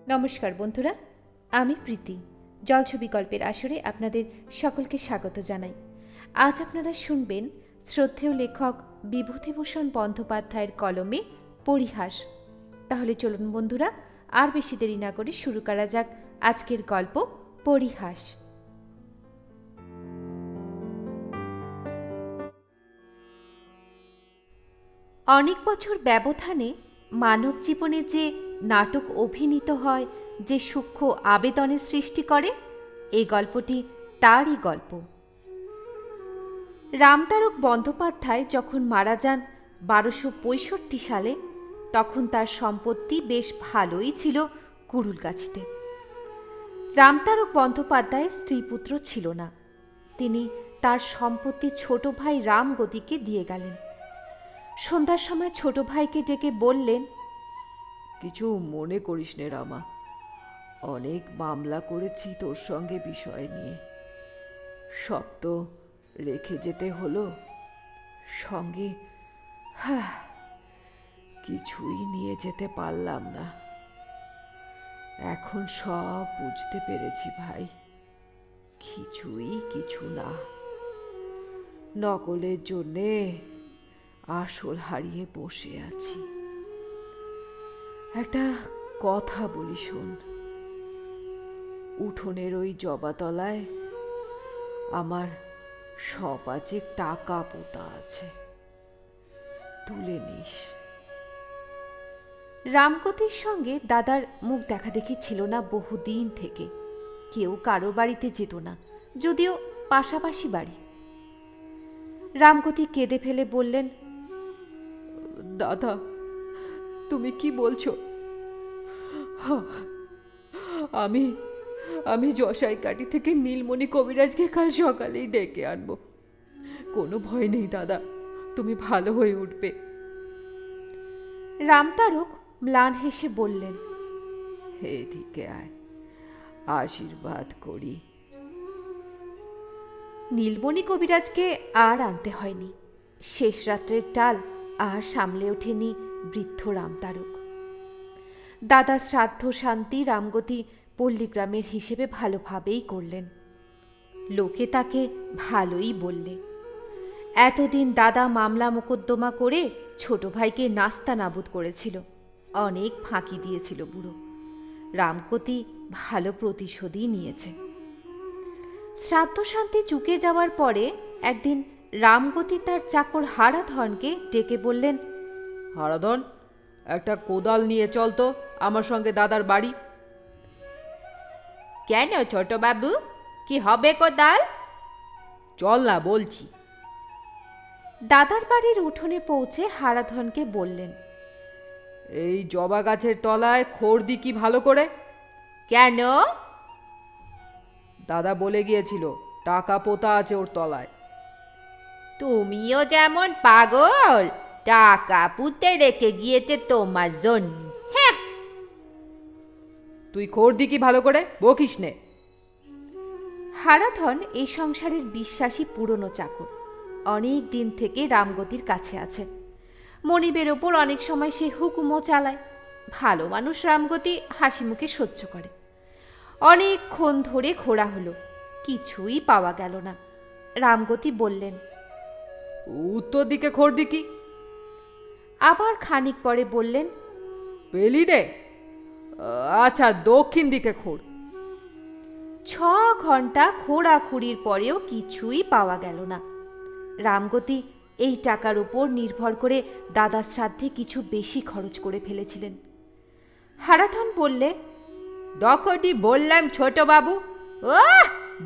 নমস্কার বন্ধুরা, আমি প্রীতি। জলছবি গল্পের আসরে আপনাদের সকলকে স্বাগত জানাই। আজ আপনারা শুনবেন শ্রদ্ধেয় লেখক বিভূতিভূষণ বন্দ্যোপাধ্যায়ের কলমে পরিহাস। তাহলে চলুন বন্ধুরা, আর বেশি দেরি না করে শুরু করা যাক আজকের গল্প পরিহাস। অনেক বছর ব্যবধানে মানব জীবনে যে নাটক অভিনীত হয়, যে সূক্ষ্ম আবেদনের সৃষ্টি করে, এই গল্পটি তারই গল্প। রামতারক বন্দ্যোপাধ্যায় যখন মারা যান 1265 সালে, তখন তার সম্পত্তি বেশ ভালোই ছিল কুড়ুলগাছিতে। রামতারক বন্দ্যোপাধ্যায়ের স্ত্রীপুত্র ছিল না। তিনি তার সম্পত্তি ছোট ভাই রামগতিকে দিয়ে গেলেন। সন্ধ্যার সময় ছোট ভাইকে ডেকে বললেন, কিছু মনে করিস নে রামা, অনেক মামলা করেছি তোর সঙ্গে বিষয় নিয়ে, সব তো রেখে যেতে হলো সঙ্গে। কিছুই নিয়ে যেতে পারলাম না। এখন সব বুঝতে পেরেছি ভাই, কিছুই কিছু না। নকলের জন্যে আসল হারিয়ে বসে আছি। একটা কথা বলি শোন, উঠোনের ওই জবাতলায় আমার সপাচেক টাকা পোতা আছে, তুলে নিস। রামগতির সঙ্গে দাদার মুখ দেখাদেখি ছিল না বহুদিন থেকে। কেউ কারো বাড়িতে যেত না, যদিও পাশাপাশি বাড়ি। রামগতি কেঁদে ফেলে বললেন, দাদা, তুমি কি বলছো? আমি আমি জশাইকাটি থেকে নীলমণি কবিরাজকে কাল সকালেই ডেকে আনবো। কোনো ভয় নেই দাদা, তুমি ভালো হয়ে উঠবে। রামতারক ম্লান হেসে বললেন, এদিকে আয়, আশীর্বাদ করি। নীলমণি কবিরাজকে আর আনতে হয়নি। শেষ রাত্রের টাল আর সামলে ওঠেনি বৃদ্ধ রামতারক। দাদা শ্রাদ্ধ শান্তি রামগতি পল্লীগ্রামের হিসেবে ভালোভাবেই করলেন। লোকে তাকে ভালোই বললে। এতদিন দাদা মামলা মোকদ্দমা করে ছোট ভাইকে নাস্তা নাবুদ করেছিল, অনেক ফাঁকি দিয়েছিল বুড়ো। রামগতি ভালো প্রতিশোধই নিয়েছে। শ্রাদ্ধ শান্তি চুকে যাওয়ার পরে একদিন রামগতি তার চাকর হারাধনকে ডেকে বললেন, হারাধন, একটা কোদাল নিয়ে চল তো আমার সঙ্গে দাদার বাড়ি। কেন ছোট বাবু, কি হবে কোদাল? চল না বলছি। দাদার বাড়ির উঠোনে পৌঁছে হারাধনকে বললেন, এই জবা গাছের তলায় খড় দি কি ভালো করে? কেন? দাদা বলে গিয়েছিল টাকা পোতা আছে ওর তলায়। তুমিও যেমন পাগল, টাকা পুঁতে রেখে গিয়েছে তোমার জন্য। হ্যাঁ, তুই খড় দি কি ভালো করে, বকিস নে। হারাধন এই সংসারের বিশ্বাসী পুরনো চাকর। অনেক দিন থেকে রামগতির কাছে আছে। মনিবের ওপর অনেক সময় সে হুকুমও চালায়। ভালো মানুষ রামগতি হাসি মুখে সহ্য করে। অনেকক্ষণ ধরে ঘোরা হলো, কিছুই পাওয়া গেল না। রামগতি বললেন, উত্তর দিকে খড় দি কি? আবার খানিক পরে বললেন, পেলি রে? আচ্ছা, দক্ষিণ দিকে খড়। 6 ঘন্টা খোঁড়াখুড়ির পরেও কিছুই পাওয়া গেল না। রামগতি এই টাকার উপর নির্ভর করে দাদার শ্রাদ্ধে কিছু বেশি খরচ করে ফেলেছিলেন। হারাধন বললে, তখনই বললাম ছোট বাবু, ও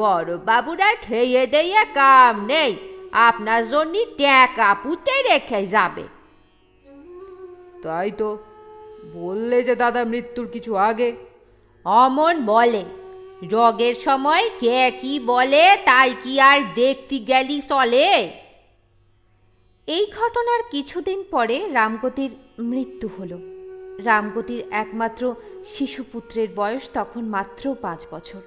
বড় বাবুর আর খেয়ে দিয়ে কাম নেই, আপনার জন্য টাকা পুঁতে রেখে যাবে। তাই তো বললে যে দাদা মৃত্যুর কিছু আগে। অমন বলে, রোগের সময় কে কি বলে তাই কি আর দেখতে গেলি চলে? এই ঘটনার কিছুদিন পরে রামগতির মৃত্যু হলো। রামগতির একমাত্র শিশুপুত্রের বয়স তখন মাত্র 5 বছর।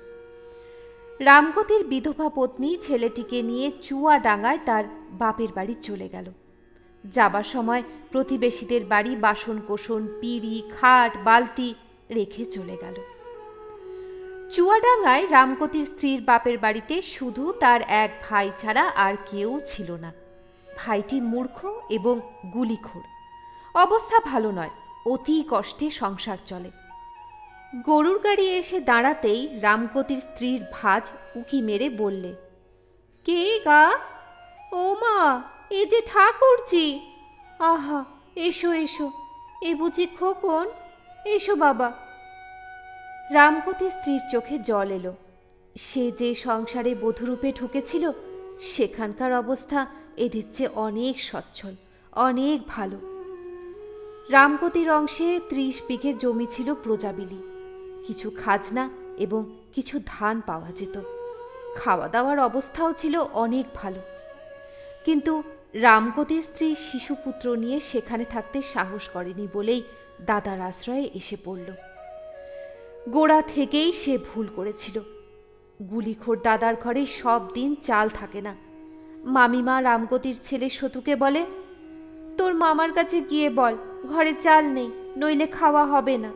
রামগতির বিধবা পত্নী ছেলেটিকে নিয়ে চুয়াডাঙ্গায় তার বাপের বাড়ি চলে গেল। যাবার সময় প্রতিবেশীদের বাড়ি বাসন কোসন, পিঁড়ি, খাট, বালতি রেখে চলে গেল। চুয়াডাঙ্গায় রামগতির স্ত্রীর বাপের বাড়িতে শুধু তার এক ভাই ছাড়া আর কেউ ছিল না। ভাইটি মূর্খ এবং গুলিখোর, অবস্থা ভালো নয়, অতি কষ্টে সংসার চলে। গরুর গাড়ি এসে দাঁড়াতেই রামগতির স্ত্রীর ভাজ উকি মেরে বললে, কে গা? ও মা, এ যে ঠাকুরজি। আহা, এসো এসো, এ বুঝি খোকন? এসো বাবা। রামগতির স্ত্রীর চোখে জল এলো। সে যে সংসারে বধূরূপে ঢুকেছিল সেখানকার অবস্থা এদের চেয়ে অনেক সচ্ছল, অনেক ভালো। রামগতির অংশে 30 বিঘে জমি ছিল প্রজাবিলি, কিছু খাজনা এবং কিছু ধান পাওয়া যেত। খাওয়া দাওয়ার অবস্থাও ছিল অনেক ভালো। কিন্তু রামগতির স্ত্রী শিশুপুত্র নিয়ে সেখানে থাকতে সাহস করেনি বলেই দাদার আশ্রয়ে এসে পড়ল। গোড়া থেকেই সে ভুল করেছিল। গুলিখোর দাদার ঘরে সব দিন চাল থাকে না। মামিমা রামগতির ছেলে সতুকে বলে, তোর মামার কাছে গিয়ে বল ঘরে চাল নেই, নইলে খাওয়া হবে না।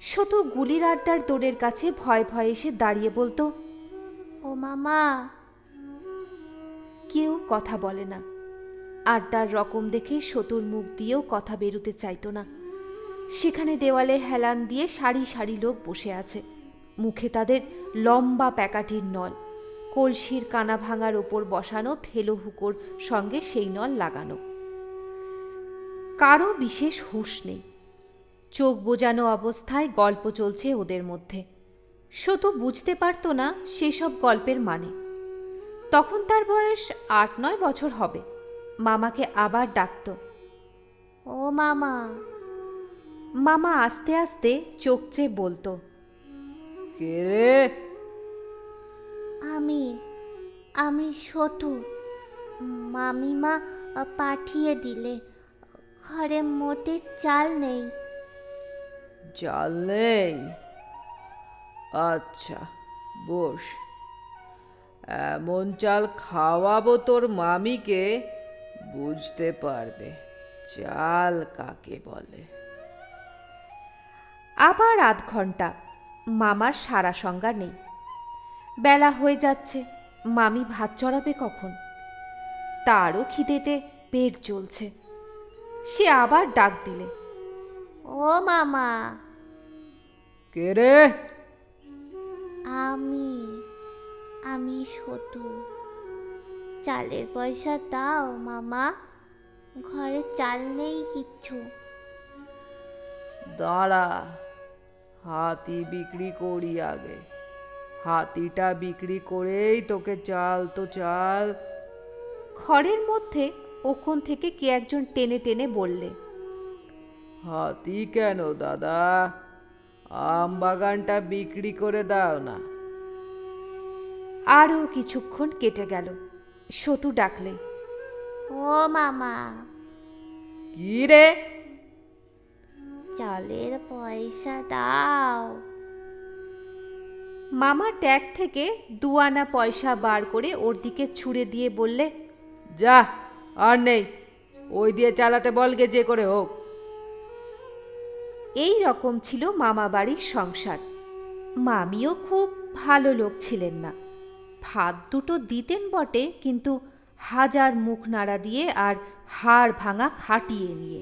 সতু গুলির আড্ডার দোরের কাছে ভয় ভয়ে এসে দাঁড়িয়ে বলতো, ও মামা। কেউ কথা বলে না। আড্ডার রকম দেখে সতুর মুখ দিয়েও কথা বেরুতে চাইতো না। সেখানে দেওয়ালে হেলান দিয়ে সারি সারি লোক বসে আছে, মুখে তাদের লম্বা প্যাকাটির নল, কলসির কানা ভাঙার ওপর বসানো থেলো হুকোর সঙ্গে সেই নল লাগানো। কারো বিশেষ হুঁশ নেই। চোখ বোজানো অবস্থায় গল্প চলছে ওদের মধ্যে। সতু বুঝতে পারত না সেসব গল্পের মানে। তখন তার বয়স 8-9 বছর হবে। মামাকে আবার ডাকত, ও মামা। মামা আস্তে আস্তে চোখ চেয়ে বলতো, কে রে? আমি সতু। মামিমা পাঠিয়ে দিলে, ঘরে মোটে চাল নেই। চাল নেই? আচ্ছা, বস। এমন চাল খাওয়াবো তোর মামিকে, বুঝতে পারবে চাল কাকে বলে। আবার 8 ঘন্টা। মামার সারা সংজ্ঞা নেই। বেলা হয়ে যাচ্ছে, মামি ভাত চড়াবে কখন? তারও খিদেতে পেট জ্বলছে। সে আবার ডাক দিলে, ও মামা। কে রে? আমি সতু। চালের পয়সা দাও মামা, ঘরে চাল নেই কিচ্ছু। দাঁড়া, হাতি বিক্রি করি আগে। হাতিটা বিক্রি করেই তোকে চাল তো চাল। ঘরের মধ্যে ওখান থেকে কে একজন টেনে টেনে বললে, হাতি কেন দাদা? আম বাগানটা বিক্রি করে দাও না। আরও কিছুক্ষণ কেটে গেল। সতু ডাকলে, ও মামা। কি রে? চালের পয়সা দাও। মামা ট্যাগ থেকে 2 আনা পয়সা বার করে ওর দিকে ছুঁড়ে দিয়ে বললে, যা, আর নেই, ওই দিয়ে চালাতে বলগে যে করে হোক। এই রকম ছিল মামা বাড়ির সংসার। মামিও খুব ভালো লোক ছিলেন না। ভাত দুটো দিতেন বটে, কিন্তু হাজার মুখ নাড়া দিয়ে আর হাড় ভাঙা খাটিয়ে নিয়ে।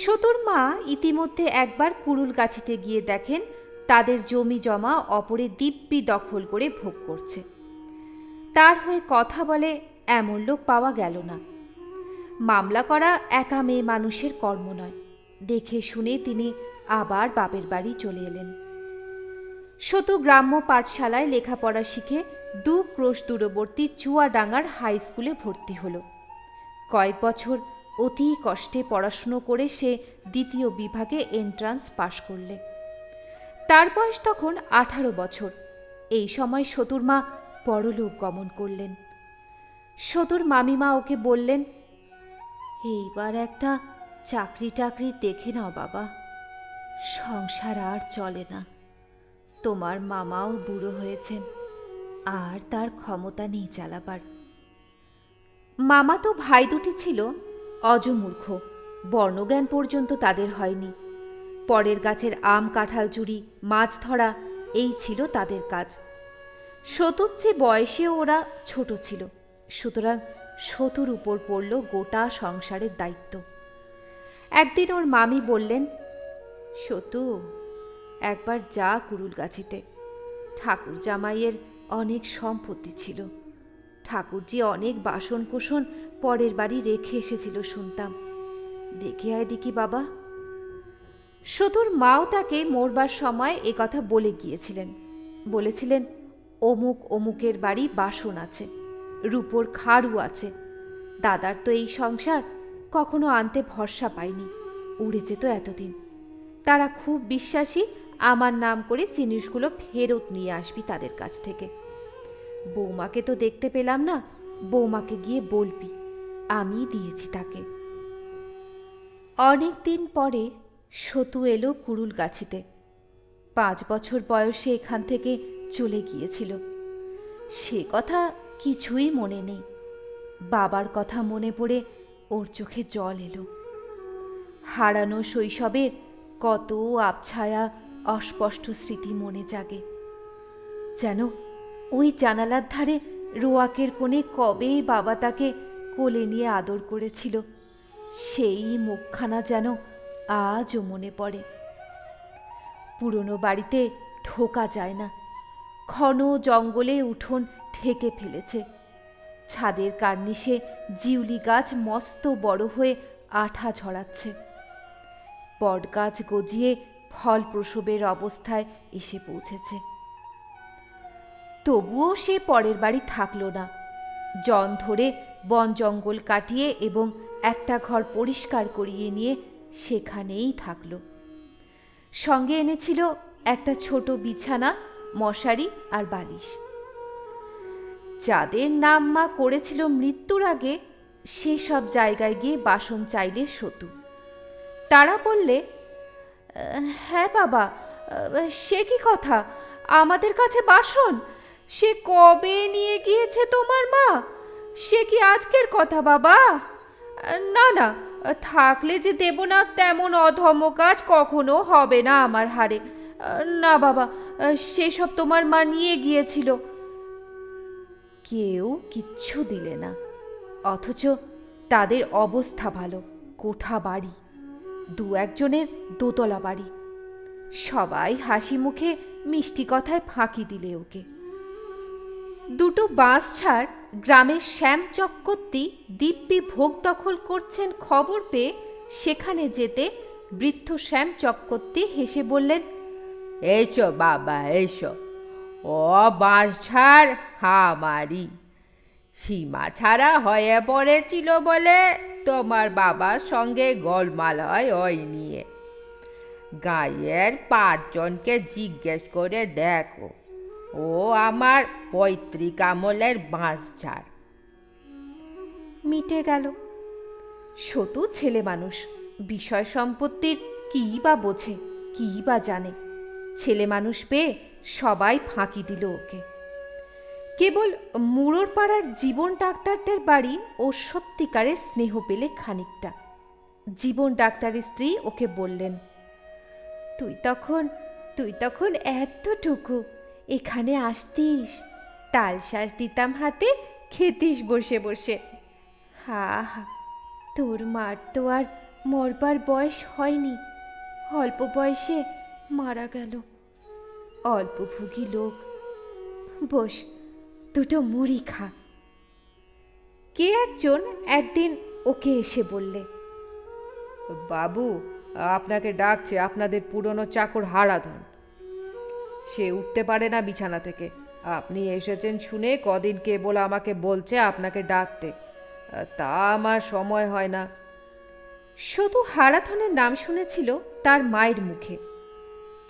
সতুর মা ইতিমধ্যে একবার কুড়ুল গাছিতে গিয়ে দেখেন তাদের জমি জমা অপরে দিব্যি দখল করে ভোগ করছে। তার হয়ে কথা বলে এমন লোক পাওয়া গেল না। মামলা করা একা মেয়ে মানুষের কর্ম নয়। দেখে শুনে তিনি আবার বাপের বাড়ি চলে এলেন। সতু গ্রাম্য পাঠশালায় লেখাপড়া শিখে 2 ক্রোশ দূরবর্তী চুয়াডাঙ্গার হাই স্কুলে ভর্তি হল। কয়েক বছর অতি কষ্টে পড়াশুনো করে সে 2য় বিভাগে এন্ট্রান্স পাশ করলে। তার বয়স তখন 18 বছর। এই সময় সতুর মা পরলোক গমন করলেন। সতুর মামিমা ওকে বললেন, এইবার একটা চাকরি টাকরি দেখে নাও বাবা, সংসার আর চলে না। তোমার মামাও বুড়ো হয়েছেন, আর তার ক্ষমতা নেই চালাবার। মামা তো ভাই দুটি ছিল অজমূর্খ, বর্ণজ্ঞান পর্যন্ত তাদের হয়নি। পরের গাছের আম কাঁঠাল চুরি, মাছ ধরা, এই ছিল তাদের কাজ। সতুর চেয়ে বয়সেও ওরা ছোট ছিল, সুতরাং সতুর উপর পড়ল গোটা সংসারের দায়িত্ব। একদিন ওর মামি বললেন, সতু, একবার যা কুড়ুলগাছিতে। ঠাকুর জামাইয়ের অনেক সম্পত্তি ছিল। ঠাকুরজি অনেক বাসন কোসন পরের বাড়ি রেখে এসেছিল শুনতাম। দেখে আয় দেখি বাবা। সতুর মাও তাকে মরবার সময় এ কথা বলে গিয়েছিলেন। বলেছিলেন, অমুক অমুকের বাড়ি বাসন আছে, রূপোর খাড়ু আছে। দাদার তো এই সংসার কখনো আনতে ভরসা পায়নি, উড়ে যেত এতদিন। তারা খুব বিশ্বাসী, আমার নাম করে জিনিসগুলো ফেরত নিয়ে আসবি তাদের কাছ থেকে। বৌমাকে তো দেখতে পেলাম না, বৌমাকে গিয়ে বলবি আমি দিয়েছি তাকে। অনেক দিন পরে সতু এলো কুড়ুলগাছিতে। 5 বছর বয়সে এখান থেকে চলে গিয়েছিল। সে কথা কিছুই মনে নেই। বাবার কথা মনে পড়ে ওর চোখে জল এলো। হারানো শৈশবের কত আবছায়া অস্পষ্ট স্মৃতি মনে জাগে। যেন ওই জানালার ধারে রোয়াকের কোণে কবে বাবা তাকে কোলে নিয়ে আদর করেছিল, সেই মুখখানা যেন আজও মনে পড়ে। পুরনো বাড়িতে ঢোকা যায় না, ঘন জঙ্গলে উঠোন ঢেকে ফেলেছে। ছাদের কার্নিশে জিউলি গাছ মস্ত বড় হয়ে আঠা ঝরাচ্ছে। বটগাছ গজিয়ে ফল প্রসবের অবস্থায় এসে পৌঁছেছে। তবুও সে পরের বাড়ি থাকল না। জন ধরে বন জঙ্গল কাটিয়ে এবং একটা ঘর পরিষ্কার করিয়ে নিয়ে সেখানেই থাকল। সঙ্গে এনেছিল একটা ছোট বিছানা, মশারি আর বালিশ। যাদের নাম মা করেছিল মৃত্যুর আগে, সেসব জায়গায় গিয়ে বাসন চাইলে সতু। তারা বললে, হ্যাঁ বাবা, সে কি কথা, আমাদের কাছে বাসন? সে কবে নিয়ে গিয়েছে তোমার মা? সে কি আজকের কথা বাবা? না না, থাকলে যে দেব না তেমন অধম কাজ কখনো হবে না আমার হারে। না বাবা, সেসব তোমার মা নিয়ে গিয়েছিল। কেউ কিচ্ছু দিলে না, অথচ তাদের অবস্থা ভালো, কোঠা বাড়ি, 2-1 দোতলা বাড়ি। সবাই হাসি মুখে মিষ্টি কথায় ফাঁকি দিলে ওকে। 2 বাঁশ ছাড় গ্রামের শ্যাম চক্রবর্তী দিব্যি ভোগ দখল করছেন খবর পেয়ে সেখানে যেতে বৃদ্ধ শ্যাম চক্রবর্তী হেসে বললেন, এসো বাবা এসো, ও বাঁশ ছাড় আমারই। সীমা ছাড়া হয়ে পড়েছিল বলে তোমার বাবার সঙ্গে গোলমাল হয় ওই নিয়ে। গাঁয়ের 5 জনকে জিজ্ঞেস করে দেখো, ও আমার পৈতৃক আমলের বাঁশ ছাড়। মিটে গেল। সতু ছেলে মানুষ, বিষয় সম্পত্তির কী বা বোঝে, কী বা জানে। ছেলে মানুষ পেয়ে সবাই ফাঁকি দিল ওকে। কেবল মুড়োর পাড়ার জীবন ডাক্তারদের বাড়ি ও সত্যিকারের স্নেহ পেলে খানিকটা। জীবন ডাক্তারের স্ত্রী ওকে বললেন, তুই তখন এতটুকু এখানে আসতিস, তালশাঁস দিতাম হাতে, খেতিস বসে বসে। হা হা, তোর মার তো আর মরবার বয়স হয়নি, অল্প বয়সে মারা গেল। অল্পভোগী লোক, বস, 2 মুড়ি খা। কে একজন একদিন ওকে এসে বললে, বাবু, আপনাকে ডাকছে আপনাদের পুরনো চাকর হারাধন। সে উঠতে পারে না বিছানা থেকে। আপনি এসেছেন শুনে কদিন কেবল আমাকে বলছে আপনাকে ডাকতে, তা আমার সময় হয় না। শুধু হারাধনের নাম শুনেছিল তার মায়ের মুখে।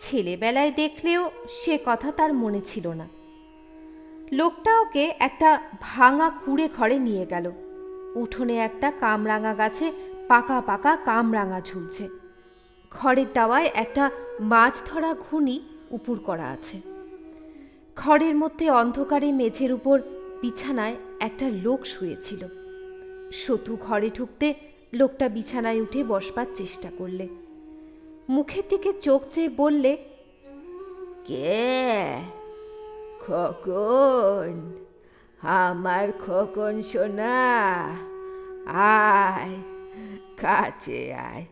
ছেলেবেলায় দেখলেও সে কথা তার মনে ছিল না। লোকটা ওকে একটা ভাঙা কুড়ে ঘরে নিয়ে গেল। উঠোনে একটা কামরাঙা গাছে পাকা পাকা কামরাঙা ঝুলছে। ঘরের দাওয়ায় একটা মাছ ধরা ঘুনি উপুর করা আছে। ঘরের মধ্যে অন্ধকারে মেঝের উপর বিছানায় একটা লোক শুয়েছিল। সতু ঘরে ঢুকতে লোকটা বিছানায় উঠে বসবার চেষ্টা করলে। মুখের দিকে চোখ চেয়ে বললে, কে? খোকন, আমার খোকন সোনা, আয় কাছে আয়,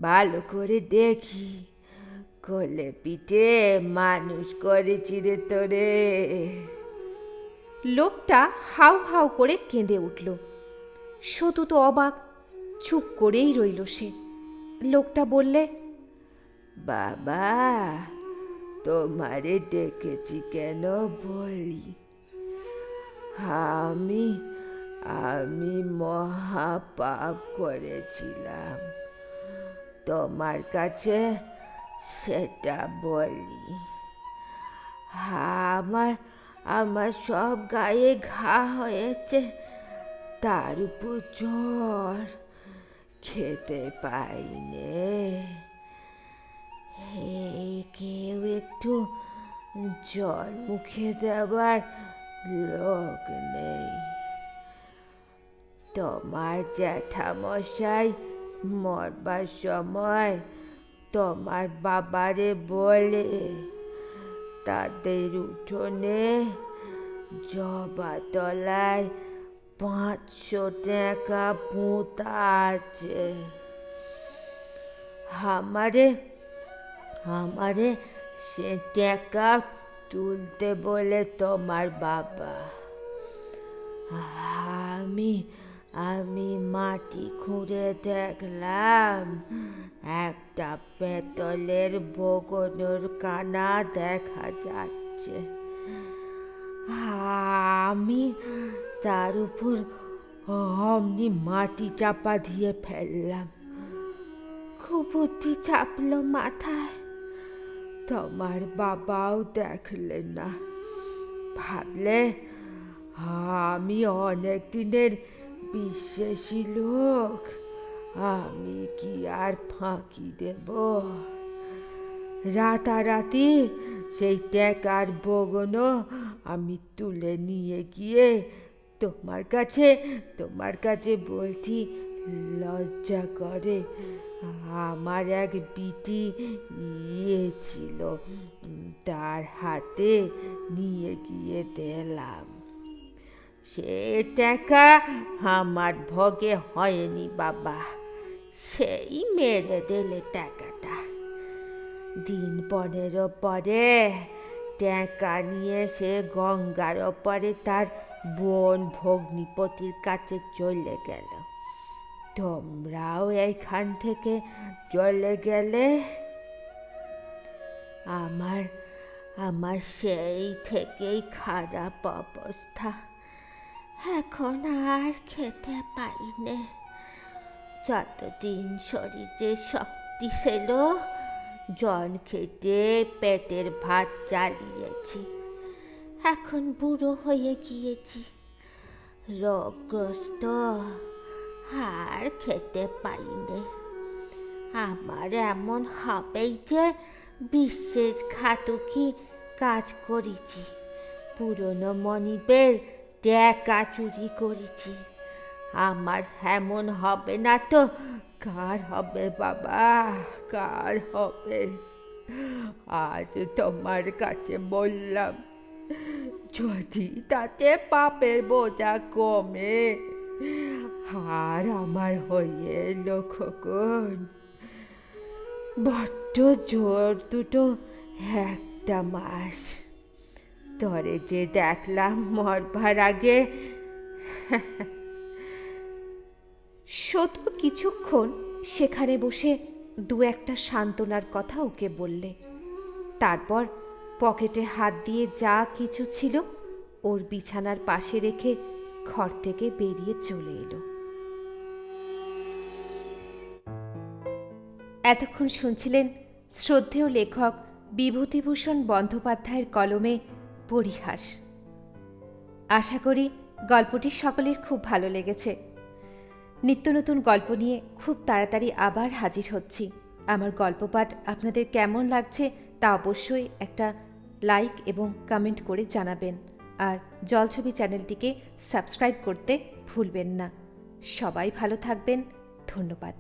ভালো করে দেখি কোলে পিঠে মানুষ করেছি রে তোরে। লোকটা হাউ হাউ করে কেঁদে উঠল। সতু তো অবাক, চুপ করেই রইল সে। লোকটা বললে, বাবা, তোমারে ডেকেছি কেন বলি? আমি আমি মহা পাপ করেছিলাম, তোমার কাছে সেটা বলি। আমার আমার সব গায়ে ঘা হয়েছে, তার উপর জ্বর, খেতে পাইনে। কেউ একটু জল মুখে দেবার লোক নেই। তোমার জ্যাঠামশাই মরবার সময় তোমার বাবারে বলে তাদের উঠোনে জবা তলায় 500 টাকা পুঁতা আছে। আমারে সে টাকা তুলতে বলে তোমার বাবা। আমি মাটি খুঁড়ে দেখলাম একটা পেতলের বগনোর কানা দেখা যাচ্ছে। আমি তার উপর অমনি মাটি চাপা দিয়ে ফেললাম। খুব বুদ্ধি চাপলো মাথায়। তোমার বাবাও দেখলে না, ভাবলে আমি অনেক দিনের বিশ্বাসী লোক, আমি কি আর ফাঁকি দেব? রাতারাতি সেই টাকার বগনো আমি তুলে নিয়ে গিয়ে তোমার কাছে বলছি লজ্জা করে। আমার এক বিটি ছিল, তার হাতে নিয়ে গিয়ে দিলাম। সে টাকা আমার ভোগে হয়নি বাবা, সেই মেরে দিলে টাকাটা। দিন 15 পরে টাকা নিয়ে সে গঙ্গার ওপারে তার বোন ভগ্নিপতির কাছে চলে গেল। তোমরাও এইখান থেকে চলে গেলে। আমার সেই থেকেই খারাপ অবস্থা, এখন আর খেতে পাইনে। যতদিন শরীরে শক্তি ছিল জন খেটে পেটের ভাত চালিয়েছি, এখন বুড়ো হয়ে গিয়েছি, রোগগ্রস্ত, আর খেতে পাইনে। আমার এমন হবেই যে বিশ্বাসঘাতকী কাজ করেছি, পুরনো মনিবের টাকা চুরি করেছি। আমার এমন হবে না তো কার হবে বাবা, কার হবে? আজ তোমার কাছে বললাম, যদি তাতে পাপের বোঝা কমে। আর আমার হয়ে এলো খোকন, বড্ড জোর দুটো একটা মাস। তরে যে দেখলাম মরবার আগে। সতু কিছুক্ষণ সেখানে বসে 2-1টা সান্ত্বনার কথা ওকে বললে। তারপর পকেটে হাত দিয়ে যা কিছু ছিল ওর বিছানার পাশে রেখে ঘর থেকে বেরিয়ে চলে এলো। এতক্ষণ শুনছিলেন শ্রদ্ধেয় লেখক বিভূতিভূষণ বন্দ্যোপাধ্যায়ের কলমে পরিহাস। আশা করি গল্পটি সকলের খুব ভালো লেগেছে। নিত্য নতুন গল্প নিয়ে খুব তাড়াতাড়ি আবার হাজির হচ্ছি। আমার গল্প পাঠ আপনাদের কেমন লাগছে তা অবশ্যই একটা লাইক এবং কমেন্ট করে জানাবেন। আর জলছবি চ্যানেলটিকে সাবস্ক্রাইব করতে ভুলবেন না। সবাই ভালো থাকবেন। ধন্যবাদ।